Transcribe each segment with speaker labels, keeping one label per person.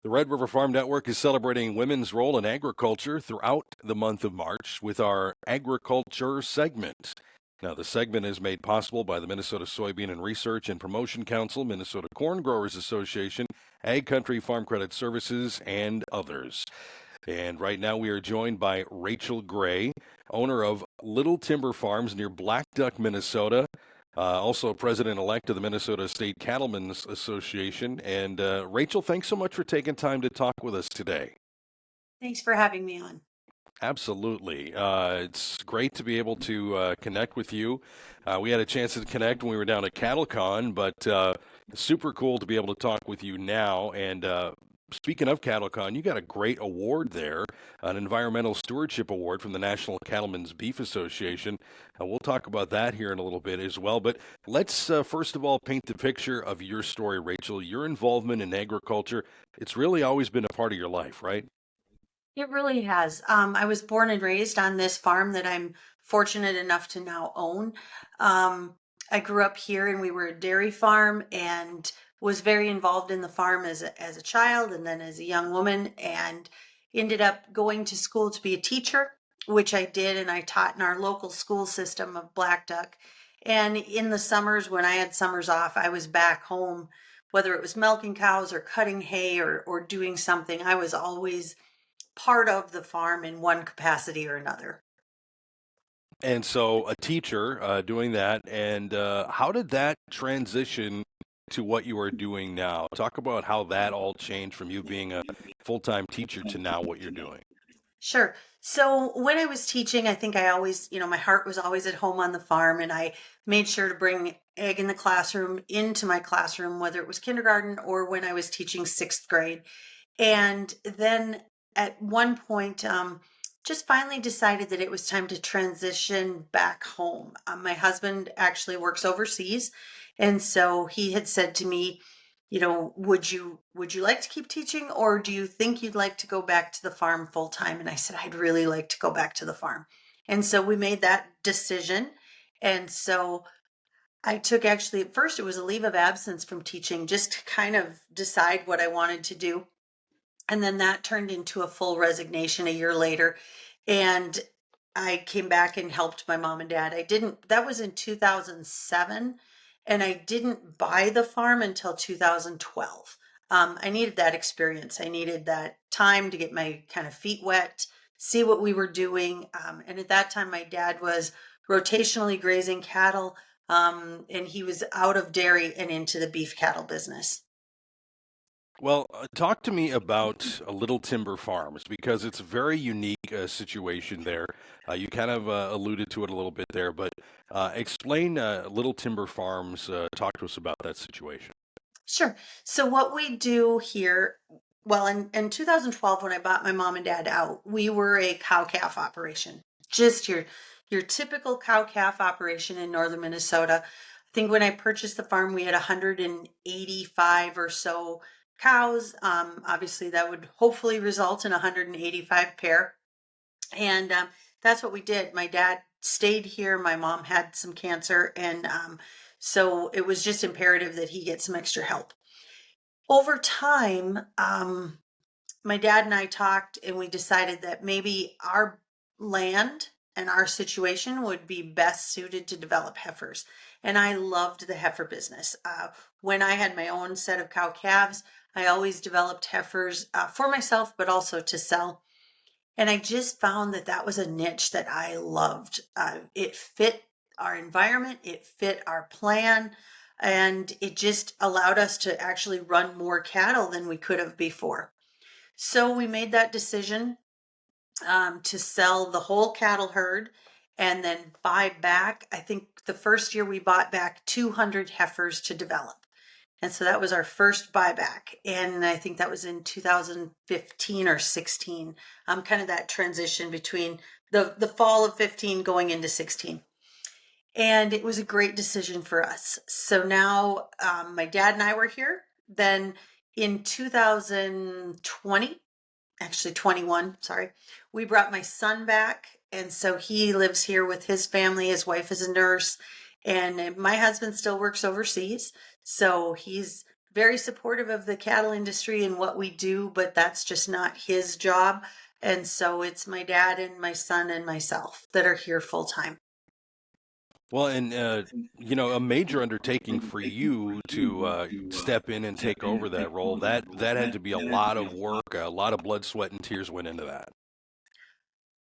Speaker 1: The Red River Farm Network is celebrating women's role in agriculture throughout the month of March with our Agriculture segment. Now, the segment is made possible by the Minnesota Soybean and Research and Promotion Council, Minnesota Corn Growers Association, Ag Country Farm Credit Services, and others. And right now we are joined by Rachel Gray, owner of Little Timber Farms near Blackduck, Minnesota. Also president-elect of the Minnesota State Cattlemen's Association. And Rachel, thanks so much for taking time to talk with us today.
Speaker 2: Thanks for having me on.
Speaker 1: Absolutely. It's great to be able to connect with you. We had a chance to connect when we were down at CattleCon, but super cool to be able to talk with you now. And speaking of CattleCon, you got a great award there, an environmental stewardship award from the National Cattlemen's Beef Association. We'll talk about that here in a little bit as well. But let's first of all paint the picture of your story, Rachel. Your involvement in agriculture, it's really always been a part of your life, right?
Speaker 2: It really has. I was born and raised on this farm that I'm fortunate enough to now own. I grew up here and we were a dairy farm and was very involved in the farm as a child and then as a young woman and ended up going to school to be a teacher, which I did. And I taught in our local school system of Blackduck. And in the summers, when I had summers off, I was back home, whether it was milking cows or cutting hay or doing something. I was always part of the farm in one capacity or another.
Speaker 1: And so a teacher doing that, and how did that transition to what you are doing now? Talk about how that all changed from you being a full-time teacher to now what you're doing.
Speaker 2: Sure. So when I was teaching, I think I always, my heart was always at home on the farm, and I made sure to bring egg in the classroom into my classroom, whether it was kindergarten or when I was teaching sixth grade. And then at one point, just finally decided that it was time to transition back home. My husband actually works overseas, and so he had said to me, would you like to keep teaching, or do you think you'd like to go back to the farm full time? And I said, I'd really like to go back to the farm. And so we made that decision. And so I took actually, at first, it was a leave of absence from teaching just to kind of decide what I wanted to do. And then that turned into a full resignation a year later. And I came back and helped my mom and dad. That was in 2007. And I didn't buy the farm until 2012. I needed that experience. I needed that time to get my kind of feet wet, see what we were doing. And at that time, my dad was rotationally grazing cattle, and he was out of dairy and into the beef cattle business.
Speaker 1: Well, talk to me about Little Timber Farms because it's a very unique situation there. You kind of alluded to it a little bit there, but explain Little Timber Farms. Talk to us about that situation.
Speaker 2: Sure. So what we do here, well, in 2012, when I bought my mom and dad out, we were a cow calf operation, just your typical cow calf operation in northern Minnesota. I think when I purchased the farm, we had 185 or so cows. Obviously, that would hopefully result in 185 pair. And that's what we did. My dad stayed here. My mom had some cancer. And so it was just imperative that he get some extra help. Over time, my dad and I talked and we decided that maybe our land and our situation would be best suited to develop heifers. And I loved the heifer business. When I had my own set of cow calves, I always developed heifers for myself, but also to sell. And I just found that that was a niche that I loved. It fit our environment, it fit our plan, and it just allowed us to actually run more cattle than we could have before. So we made that decision to sell the whole cattle herd and then buy back. I think the first year we bought back 200 heifers to develop. And so that was our first buyback. And I think that was in 2015 or 16, kind of that transition between the fall of 15 going into 16. And it was a great decision for us. So now my dad and I were here. Then in 2020, actually 21, sorry, we brought my son back. And so he lives here with his family. His wife is a nurse. And my husband still works overseas. So he's very supportive of the cattle industry and what we do, but that's just not his job. And so it's my dad and my son and myself that are here full time.
Speaker 1: Well, and a major undertaking for you to step in and take over that role, that had to be a lot of work, a lot of blood, sweat, and tears went into that.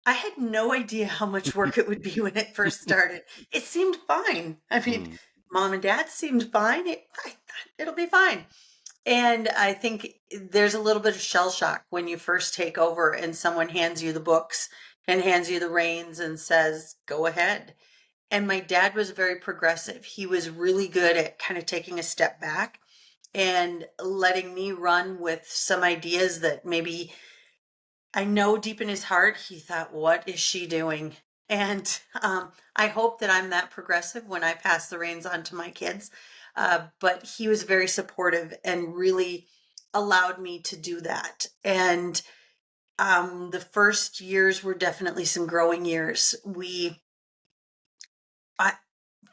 Speaker 2: I had no idea how much work it would be when it first started. It seemed fine. I mean,
Speaker 1: Mm.
Speaker 2: mom and dad seemed fine. I thought it'll be fine. And I think there's a little bit of shell shock when you first take over and someone hands you the books and hands you the reins and says, go ahead. And my dad was very progressive. He was really good at kind of taking a step back and letting me run with some ideas that maybe I know deep in his heart he thought, what is she doing? And I hope that I'm that progressive when I pass the reins on to my kids. But he was very supportive and really allowed me to do that. And the first years were definitely some growing years. I,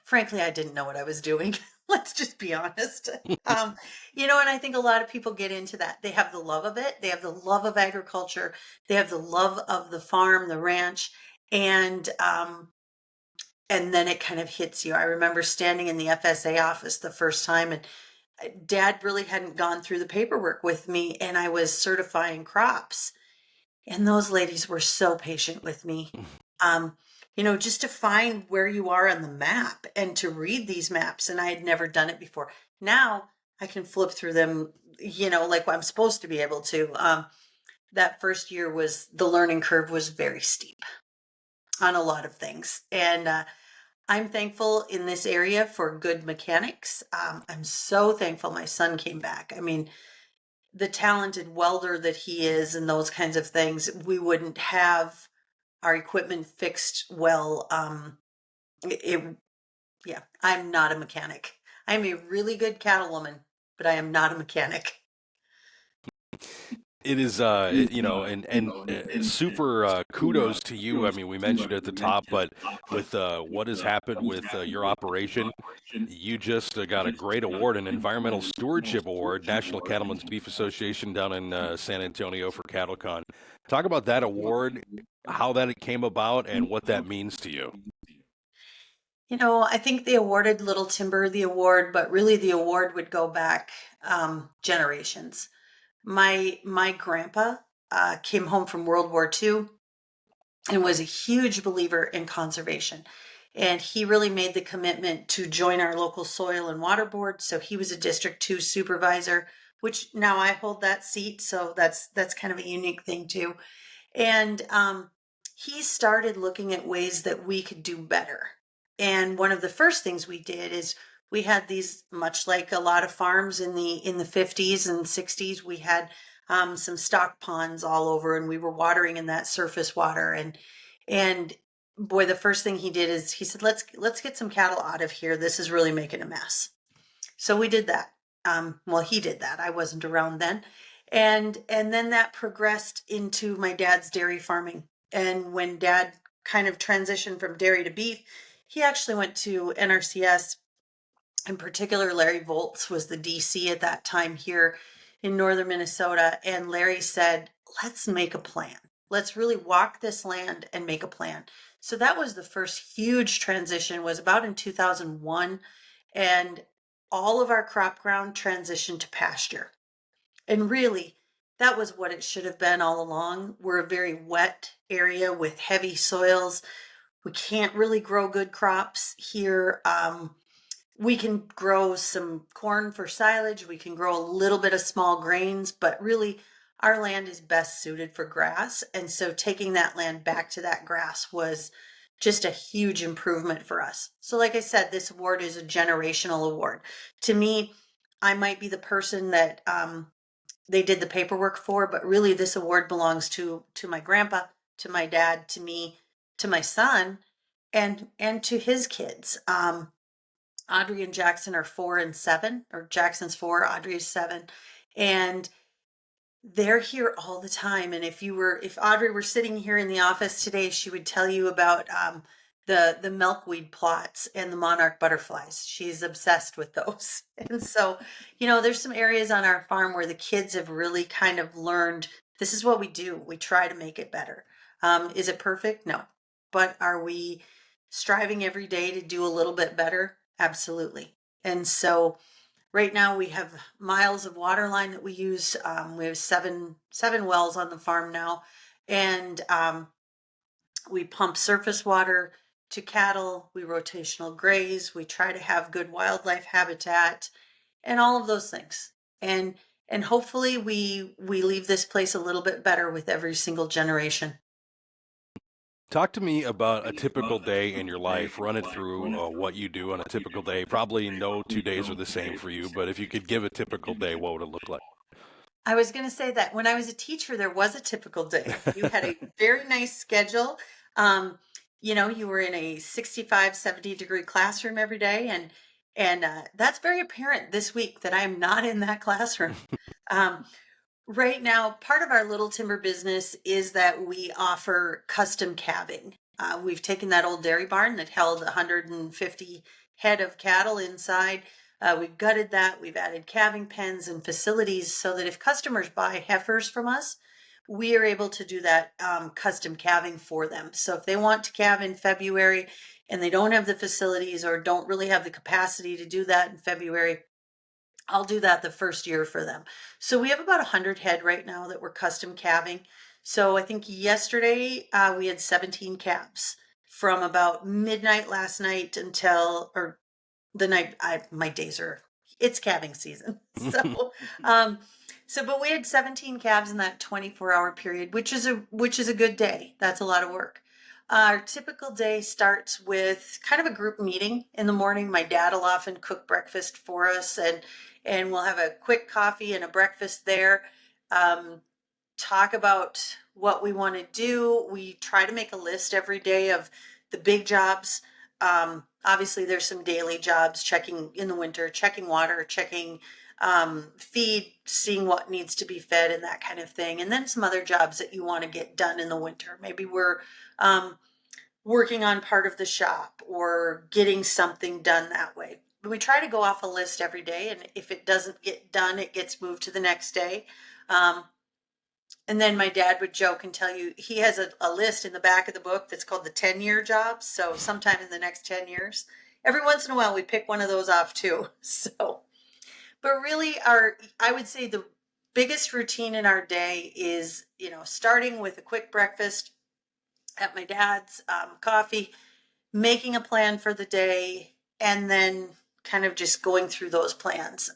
Speaker 2: frankly, I didn't know what I was doing. Let's just be honest. Um, and I think a lot of people get into that. They have the love of it. They have the love of agriculture. They have the love of the farm, the ranch, and and then it kind of hits you. I remember standing in the FSA office the first time, and Dad really hadn't gone through the paperwork with me, and I was certifying crops. And those ladies were so patient with me. Um, just to find where you are on the map and to read these maps. And I had never done it before. Now I can flip through them, like I'm supposed to be able to. That first year the learning curve was very steep on a lot of things. And I'm thankful in this area for good mechanics. I'm so thankful my son came back. I mean, the talented welder that he is and those kinds of things, we wouldn't have our equipment fixed well. It, yeah, I'm not a mechanic. I'm a really good cattlewoman, but I am not a mechanic.
Speaker 1: It is, super kudos to you. I mean, we mentioned it at the top, but with what has happened with your operation, you just got a great award, an environmental stewardship award, National Cattlemen's Beef Association down in San Antonio for CattleCon. Talk about that award, how that came about, and what that means to you.
Speaker 2: I think they awarded Little Timber the award, but really the award would go back generations. My grandpa came home from World War II and was a huge believer in conservation. And he really made the commitment to join our local soil and water board. So he was a District 2 supervisor, which now I hold that seat. So that's kind of a unique thing too. And he started looking at ways that we could do better. And one of the first things we did is we had these, much like a lot of farms in the 50s and 60s, we had some stock ponds all over, and we were watering in that surface water. And boy, the first thing he did is he said, let's get some cattle out of here. This is really making a mess. So we did that. Well, he did that. I wasn't around then. And then that progressed into my dad's dairy farming. And when dad kind of transitioned from dairy to beef, he actually went to NRCS. In particular, Larry Volts was the DC at that time here in northern Minnesota. And Larry said, let's make a plan. Let's really walk this land and make a plan. So that was the first huge transition, was about in 2001. And all of our crop ground transitioned to pasture. And really, that was what it should have been all along. We're a very wet area with heavy soils. We can't really grow good crops here. We can grow some corn for silage. We can grow a little bit of small grains, but really our land is best suited for grass. And so taking that land back to that grass was just a huge improvement for us. So like I said, this award is a generational award. To me, I might be the person that they did the paperwork for, but really this award belongs to my grandpa, to my dad, to me, to my son, and to his kids. Audrey and Jackson are 4 and 7, or Jackson's 4, Audrey is 7. And they're here all the time. And if Audrey were sitting here in the office today, she would tell you about the milkweed plots and the monarch butterflies. She's obsessed with those. And so, there's some areas on our farm where the kids have really kind of learned this is what we do. We try to make it better. Is it perfect? No. But are we striving every day to do a little bit better? Absolutely. And so right now we have miles of water line that we use. We have seven wells on the farm now, and we pump surface water to cattle. We rotational graze. We try to have good wildlife habitat, and all of those things. And and hopefully we leave this place a little bit better with every single generation.
Speaker 1: Talk to me about a typical day in your life. Run it through what you do on a typical day. Probably no 2 days are the same for you, but if you could give a typical day, what would it look like?
Speaker 2: I was going to say that when I was a teacher, there was a typical day. You had a very nice schedule. Um, you were in a 65, 70-degree classroom every day. And that's very apparent this week that I am not in that classroom. Um, Right now, part of our Little Timber business is that we offer custom calving. We've taken that old dairy barn that held 150 head of cattle inside. We've gutted that. We've added calving pens and facilities so that if customers buy heifers from us, we are able to do that custom calving for them. So if they want to calve in February and they don't have the facilities or don't really have the capacity to do that in February, I'll do that the first year for them. So we have about 100 head right now that we're custom calving. So I think yesterday we had 17 calves from about midnight last night until, or the night, my days are, it's calving season. Um, but we had 17 calves in that 24-hour period, which is a good day. That's a lot of work. Our typical day starts with kind of a group meeting in the morning. My dad will often cook breakfast for us, and we'll have a quick coffee and a breakfast there. Um, Talk about what we want to do. We try to make a list every day of the big jobs. Obviously, there's some daily jobs, checking in the winter, checking water, checking feed, seeing what needs to be fed, and that kind of thing. And then some other jobs that you want to get done in the winter. Maybe we're um, working on part of the shop or getting something done that way. We try to go off a list every day, and if it doesn't get done, it gets moved to the next day. Um, and then my dad would joke and tell you he has a list in the back of the book that's called the 10-year jobs. So sometime in the next 10 years, every once in a while we pick one of those off too. So, but really I would say the biggest routine in our day is, starting with a quick breakfast at my dad's, coffee, making a plan for the day, and then kind of just going through those plans.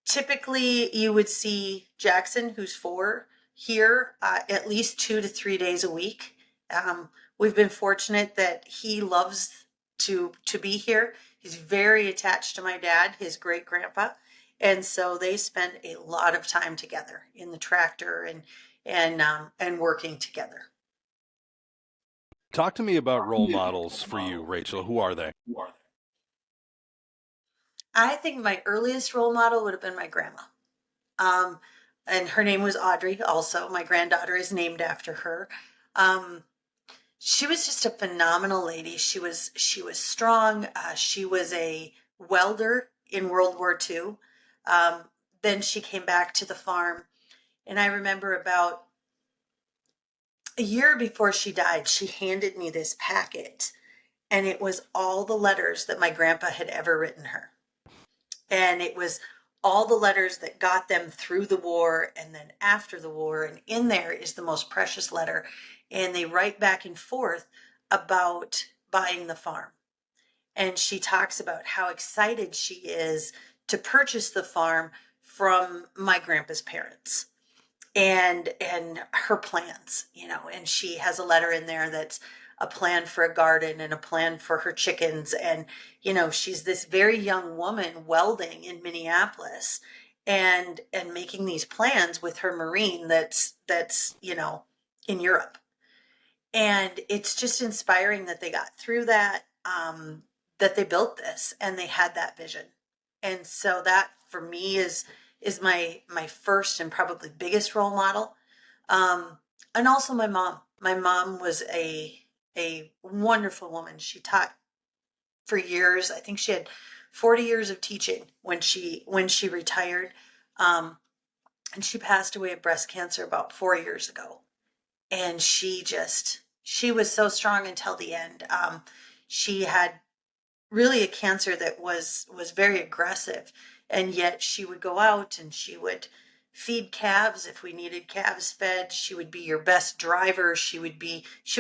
Speaker 2: Typically, you would see Jackson, who's 4, here at least 2 to 3 days a week. We've been fortunate that he loves to be here. He's very attached to my dad, his great grandpa, and so they spend a lot of time together in the tractor and working together.
Speaker 1: Talk to me about role models for you, Rachel. Who are they?
Speaker 2: I think my earliest role model would have been my grandma. Um, and her name was Audrey. Also, my granddaughter is named after her. Um, she was just a phenomenal lady. She was strong. She was a welder in World War II. Um, then she came back to the farm, and I remember about a year before she died, she handed me this packet, and it was all the letters that my grandpa had ever written her. And it was all the letters that got them through the war and then after the war. And in there is the most precious letter. And they write back and forth about buying the farm. And she talks about how excited she is to purchase the farm from my grandpa's parents and her plans, and she has a letter in there that's a plan for a garden and a plan for her chickens. And she's this very young woman welding in Minneapolis and making these plans with her marine that's in Europe. And it's just inspiring that they got through that, that they built this and they had that vision. And so that for me is my first and probably biggest role model. And also my mom. My mom was a wonderful woman. She taught for years. I think she had 40 years of teaching when she retired. Um, and she passed away of breast cancer about 4 years ago. And she was so strong until the end. She had really a cancer that was very aggressive, and yet she would go out and she would feed calves if we needed calves fed. She would be your best driver. She would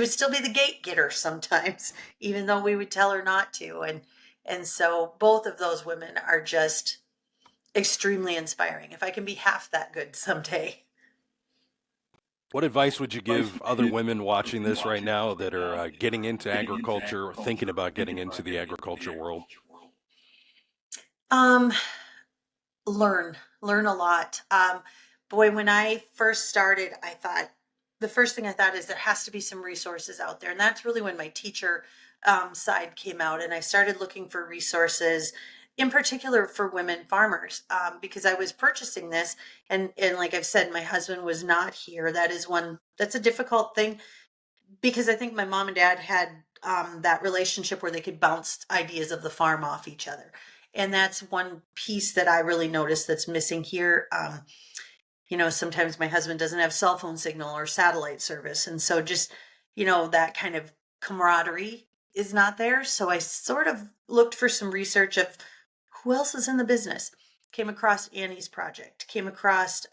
Speaker 2: still be the gate getter sometimes even though we would tell her not to. And so both of those women are just extremely inspiring. If I can be half that good someday.
Speaker 1: What advice would you give other women watching this right now that are getting into agriculture or thinking about getting into the agriculture world?
Speaker 2: um learn a lot. Boy, when I first started, I thought the first thing I thought is there has to be some resources out there, and that's really when my teacher side came out, and I started looking for resources, in particular for women farmers, because I was purchasing this, and like I've said, my husband was not here. That's a difficult thing because I think my mom and dad had that relationship where they could bounce ideas of the farm off each other. And that's one piece that I really noticed that's missing here. Sometimes my husband doesn't have cell phone signal or satellite service. And so just, that kind of camaraderie is not there. So I sort of looked for some research of who else is in the business. Came across Annie's project, came across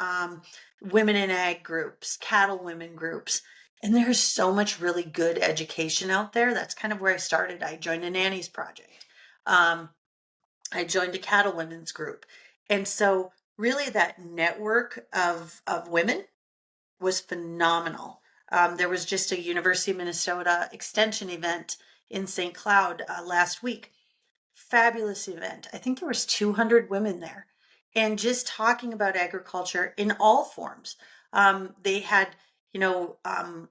Speaker 2: women in ag groups, cattle women groups. And there's so much really good education out there. That's kind of where I started. I joined an Annie's project. Um, I joined a cattle women's group. And so really that network of women was phenomenal. There was just a University of Minnesota extension event in St. Cloud last week. Fabulous event. I think there was 200 women there, and just talking about agriculture in all forms. They had, you know, um,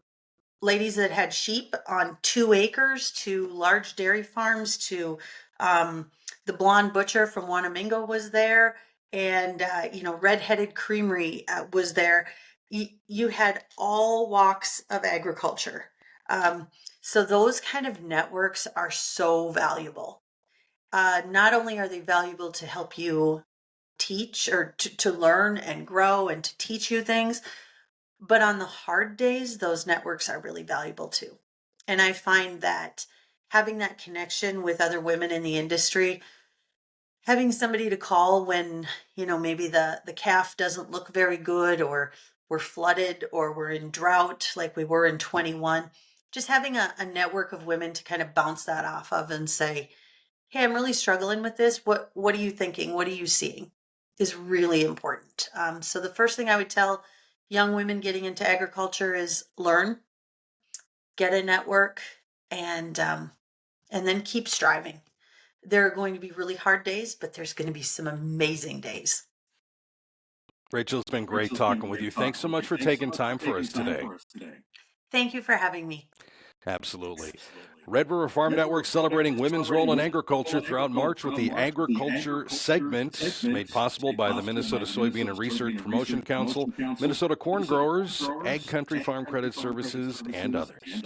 Speaker 2: ladies that had sheep on 2 acres to large dairy farms to the blonde butcher from Wanamingo was there, and redheaded creamery was there. You had all walks of agriculture. um, so those kind of networks are so valuable. Not only are they valuable to help you teach or to learn and grow and to teach you things, but on the hard days, those networks are really valuable too. And I find that having that connection with other women in the industry, having somebody to call when, maybe the calf doesn't look very good, or we're flooded, or we're in drought like we were in 21, just having a network of women to kind of bounce that off of and say, hey, I'm really struggling with this. What are you thinking? What are you seeing? Is really important. So the first thing I would tell young women getting into agriculture is learn, get a network, and then keep striving. There are going to be really hard days, but there's going to be some amazing days.
Speaker 1: Rachel, it's been great talking with you. Thanks so much for taking time for us today.
Speaker 2: Thank you for having me.
Speaker 1: Absolutely. Red River Farm Network celebrating women's role in agriculture throughout March with the agriculture segment made possible by the Minnesota Soybean and Research Promotion Council, Minnesota Corn Growers, Ag Country Farm Credit Services, and others.